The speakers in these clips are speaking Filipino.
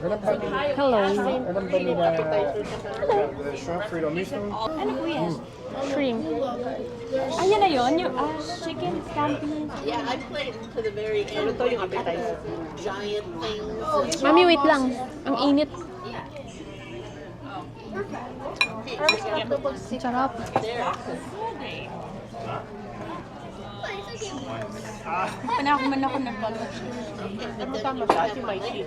Hello. Alam ba nila the shrimp frito mismo? Ano po yan? Shrimp. Ayan na yun? Yung chicken scampi. Yeah, I played to the very end. Ito yung appetizer. Giant things. Mami, wait lang. Ang init. Sarap. Panako man ako nagbalag. Tama siya, si Mikey.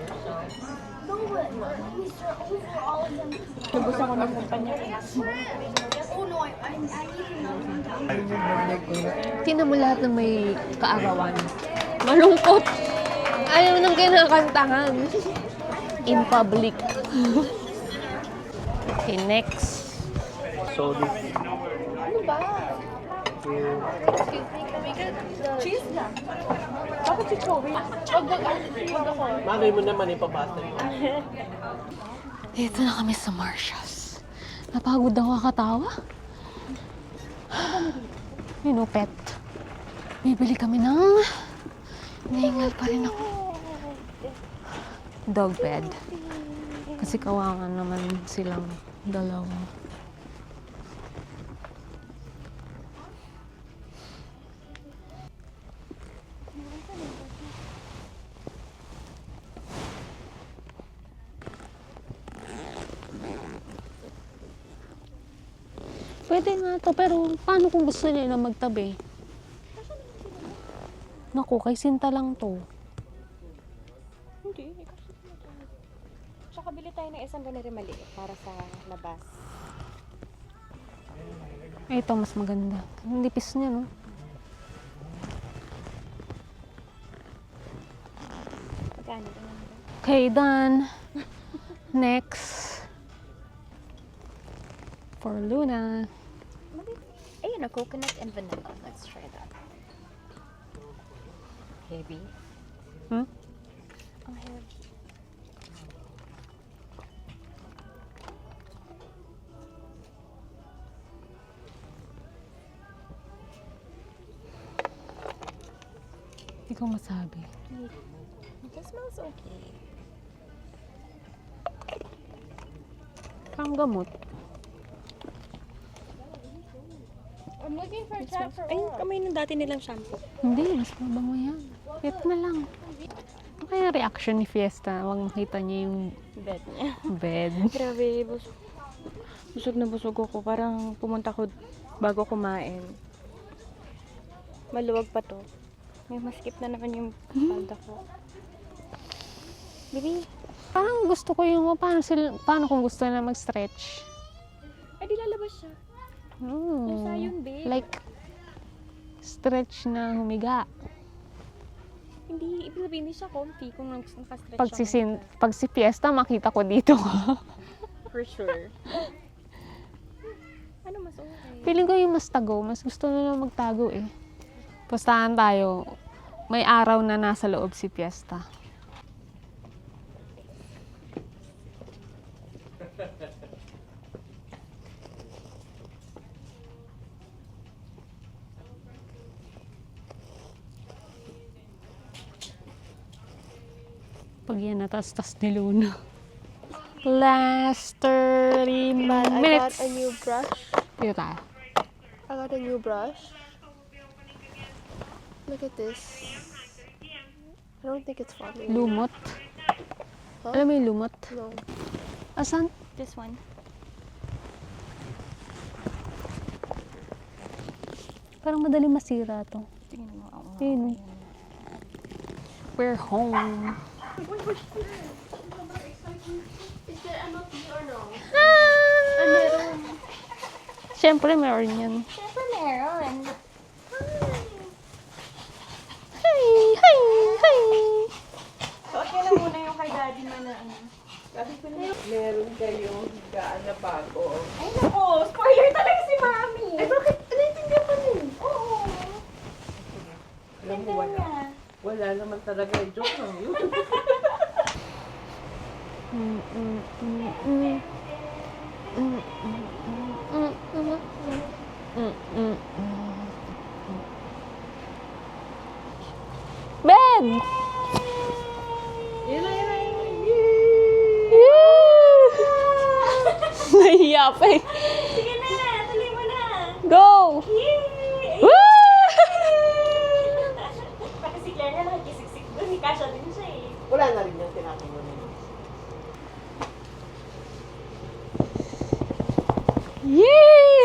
Nabos ako ng kumpanya. Tingnan mo lahat ng may kaarawan. Malungkot. Ayaw nang kinakantahan. In public. Okay, next. Solid. Ano ba? Cheese lang. Bakit si Chloe? Wag ako. Malay mo naman ipabasa mo. Dito na kami sa Marshalls. Napagod ako kakatawa. Pet. Bibili kami ng... Nahingal pa rin ako. Dog bed. Kasi kawawa naman silang dalawa. Pwede nga to, pero paano kung gusto nila magtabi? Naku, kay Sinta lang to. Hindi. Tsaka bili tayo ng isang ganito maliit para sa labas. Ito, mas maganda. Ang nipis niya, no? Magkano ba naman? Okay, done. Next. For Luna. Ayun, a coconut and vanilla. Let's try that. Heavy. Hmm? Oh, heavy. Hindi ko masabi. It smells okay. Parang gamot. I'm looking for shampoo. Ay, kamay ng dati nilang shampoo. Hindi, mas mabango yan. Ito na lang. Ano kaya reaction ni Fiesta? Huwag makita niya yung Bed niya. bed. Grabe, busog. Busog na busog ako. Parang pumunta ko bago kumain. Maluwag pa to. May maskip na naman yung palda ko. Baby, Parang gusto ko yung, paano kung gusto na mag-stretch? ay di lalabas siya. Lusa yun, babe. Like, stretch na humiga. Hindi, ibig sabihin, hindi siya comfy kung nakastretch Pag si Fiesta, makita ko dito. For sure. Ano mas okay? Feeling ko yung mas tago. Mas gusto na lang magtago eh. Pustahan tayo. May araw na nasa loob si Fiesta. Pag yan natas-tas ni Luna. Last 30 minutes. I got a new brush. Dito tayo. I got a new brush. Look at this. I don't think it's for me. Lumot. Huh? Alam mo yung lumot? No. Asan? This one. Parang madaling masira to. Tingnan mo. Oo nga. Ayun. We're home. Is there MLP or no? Siyempre, meron yan. Siyempre meron. Hi! Hi! Hi! So, okay na muna yung kay daddy mo na ano. Sabi ko na, meron kayong higaan na bago. Ay, naku! Spoiler talaga si Mami! Eh, bakit? Naintindihan pa rin. Oo! Alam mo, wala. Wala naman talaga. Joke lang yun. Bed! Yun na, yun na, yun na. Yay! Nahiya pa eh. Sige na, tuloy mo na. Go! Yay! Woo! Pati si Claire na nakikisiksik doon. Kasha din siya eh. Wala na rin yung tinapin mo. Yay!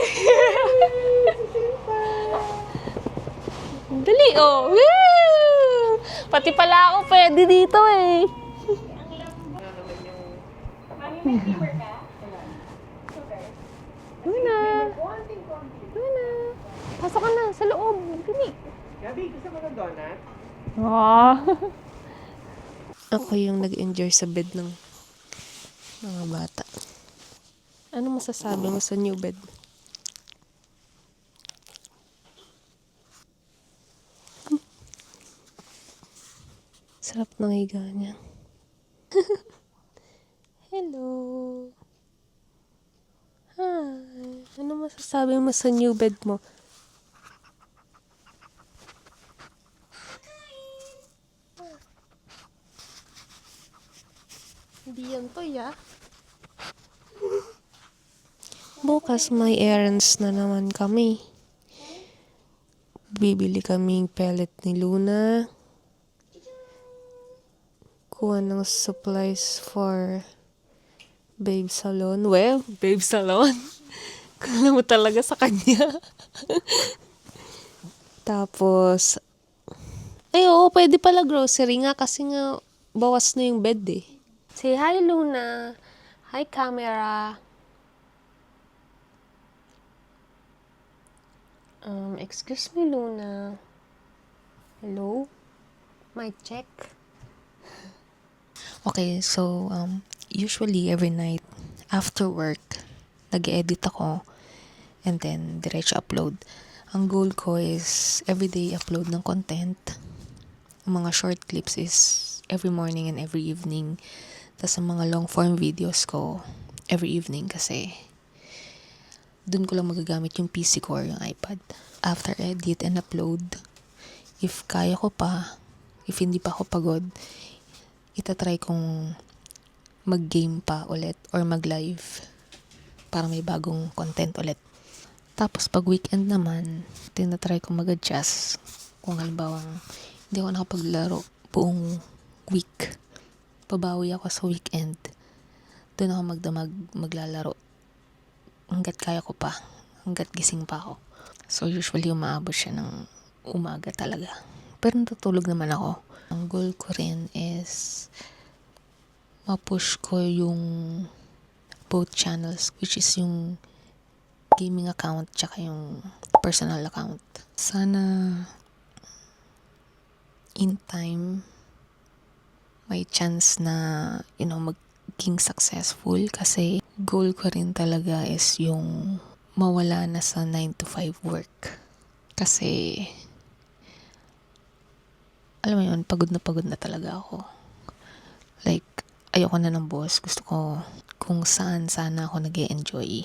Dali, oh. Woo! Pati pala ako pwede dito eh. Mami, may fever ka? Sugar? Luna. Luna. Pasok ka na sa loob. Dali. Gabi, gusto mo ng donut? Ako yung nag-enjoy sa bed ng mga bata. Ano masasabi mo sa new bed? Sarap ng higa niya. Hello. Hi. Ano masasabi mo sa new bed mo? Hindi yan to, ya. Bukas may errands na naman kami. Bibili kaming pellet ni Luna. Kuha ng supplies for Babe Salon. Well, Babe Salon. Kala mo talaga sa kanya. Tapos, ay oo, pwede pala grocery nga kasi nga bawas na yung bed eh. Say hi, Luna. Hi, camera. Excuse me, Luna. Hello? Mic check. Okay, so, usually every night after work, nag-edit ako and then diretso upload. Ang goal ko is everyday upload ng content. Ang mga short clips is every morning and every evening. Tapos ang mga long form videos ko every evening kasi dun ko lang magagamit yung PC ko or yung iPad. After edit and upload, if kaya ko pa, if hindi pa ako pagod, itatry kong mag-game pa ulit or mag-live para may bagong content ulit. Tapos pag weekend naman, tinatry kong mag-adjust. Kung halimbawa, hindi ako nakapaglaro buong week. Pabawi ako sa weekend. Doon ako maglalaro. Hanggat kaya ko pa. Hanggat gising pa ako. So usually umaabot siya ng umaga talaga. Pero natutulog naman ako. Ang goal ko rin is ma-push ko yung both channels, which is yung gaming account tsaka yung personal account. Sana in time may chance na maging successful kasi goal ko rin talaga is yung mawala na sa 9 to 5 work. Kasi alam mo yun, pagod na talaga ako. Like, ayoko na ng boss. Gusto ko kung saan sana ako nag-e-enjoy.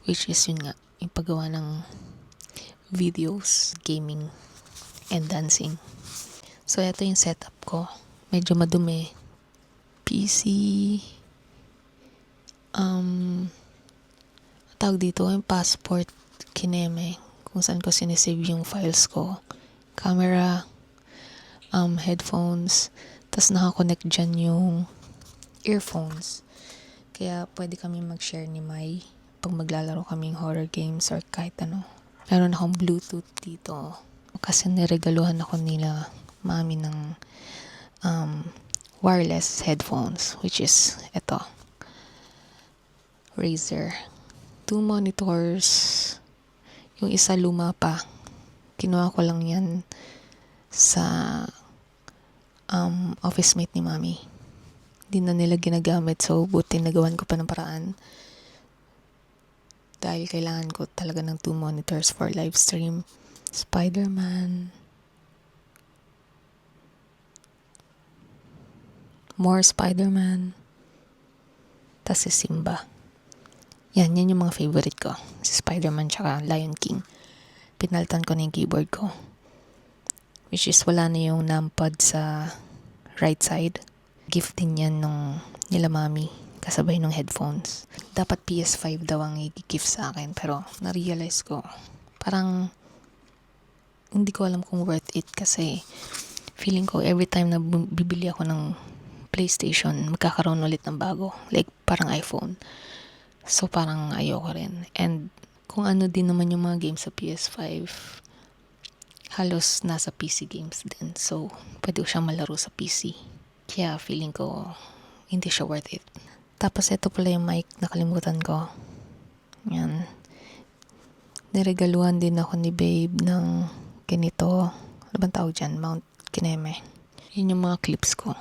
Which is yun nga, yung paggawa ng videos, gaming, and dancing. So, ito yung setup ko. Medyo madumi. PC, tawag dito, yung passport, kineme, kung saan ko sinesave yung files ko. Camera, headphones, tas nakakonect dyan yung earphones. Kaya pwede kami mag-share ni Mai pag maglalaro kaming horror games or kahit ano. Meron akong Bluetooth dito. Kasi niregaluhan ako nila mami ng wireless headphones, which is ito. Razer. 2 monitors. Yung isa luma pa. Kinuha ko lang yan sa office mate ni mami. Hindi na nila ginagamit, so buti nagawan ko pa ng paraan. Dahil kailangan ko talaga ng 2 monitors for live stream. Spider-Man. More Spider-Man. Tas si Simba. Yan yung mga favorite ko. Si Spider-Man tsaka Lion King. Pinaltan ko na yung keyboard ko. Which is wala na yung numpad sa right side. Gift din yan nung nila mami. kasabay ng headphones. Dapat PS5 daw ang i-gift sa akin, pero na-realize ko, parang hindi ko alam kung worth it kasi feeling ko every time na bibili ako ng PlayStation, magkakaroon ulit ng bago. Like, parang iPhone. So, parang ayoko rin. And, kung ano din naman yung mga games sa PS5, halos nasa PC games din. So, pwede ko siyang malaro sa PC. Kaya, feeling ko, hindi siya worth it. Tapos, ito pala yung mic, nakalimutan ko. Yan. Niregaluhan din ako ni babe ng ganito. Ano bang tawag dyan? Mount Kineme. Yun yung mga clips ko.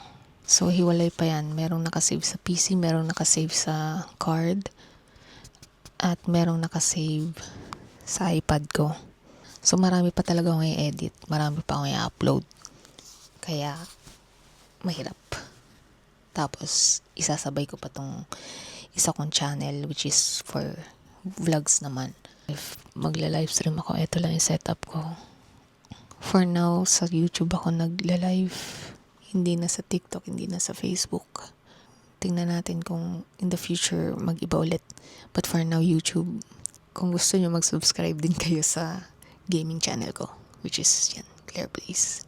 So, hiwalay pa yan. Merong nakasave sa PC, merong nakasave sa card, at merong nakasave sa iPad ko. So, marami pa talaga akong i-edit. Marami pa akong i-upload. Kaya, mahirap. Tapos, isasabay ko pa tong isa kong channel, which is for vlogs naman. If magla-livestream ako, ito lang yung setup ko. For now, sa YouTube ako nagla-live. Hindi na sa TikTok, hindi na sa Facebook. Tingnan natin kung in the future mag-iba ulit. But for now, YouTube. Kung gusto nyo mag-subscribe din kayo sa gaming channel ko, which is yan, Claire Plays.